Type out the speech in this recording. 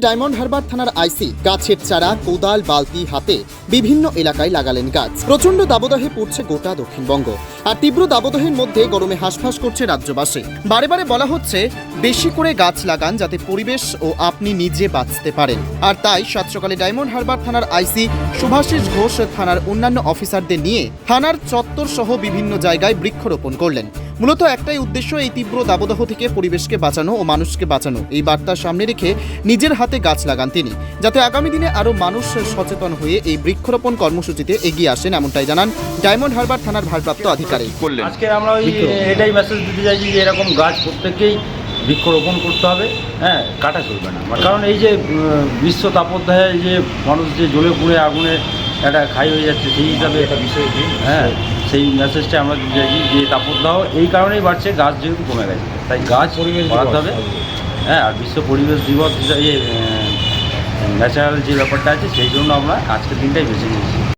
Diamond Harbour থানার আইসি গাছের চারা কোদাল বালতি হাতে বিভিন্ন এলাকায় লাগালেন গাছ। প্রচন্ড দাবদাহে পড়ছে গোটা দক্ষিণবঙ্গ, আর তীব্র দাবদাহের মধ্যে গরমে হাঁসফাঁস করছে রাজ্যবাসী। বারে বারে বলা হচ্ছে বেশি করে গাছ লাগান যাতে পরিবেশ ও আপনি নিজে বাঁচতে পারেন। আর তাই সাত সকালে ডায়মন্ড হারবার থানার আইসি শুভাশিস ঘোষ থানার অন্যান্য অফিসারদের নিয়ে থানার চত্বর সহ বিভিন্ন জায়গায় বৃক্ষরোপণ করলেন। মূলত একটাই উদ্দেশ্য, এই তীব্র দাবদাহ থেকে পরিবেশকে বাঁচানো ও মানুষকে বাঁচানো। এই বার্তা সামনে রেখে নিজের হাতে গাছ লাগান তিনি, যাতে আগামী দিনে আরও মানুষ সচেতন হয়ে এই বৃক্ষরোপণ কর্মসূচিতে এগিয়ে আসেন, এমনটাই জানান ডায়মন্ড হারবার থানার ভারপ্রাপ্ত আধিকারিক। আজকে আমরা এটাই মেসেজ দিতে চাইছি যে এরকম গাছ প্রত্যেককেই বৃক্ষরোপণ করতে হবে, কাটা চলবে না। কারণ এই যে বিশ্ব তাপদাহে যে মানুষ যে জ্বলে পুড়ে আগুনে একটা খাই হয়ে যাচ্ছে, সেই হিসাবে একটা বিষয় সেই মেসেজটা আমরা দিতে চাইছি যে তাপদাহ এই কারণেই বাড়ছে, গাছ যেহেতু কমে গেছে, তাই গাছ পরিবেশ বাড়াতে হবে। আর বিশ্ব পরিবেশ দিবস ন্যাচারাল যে ব্যাপারটা আছে সেই জন্য আমরা আজকের দিনটাই বেছে নিয়েছি।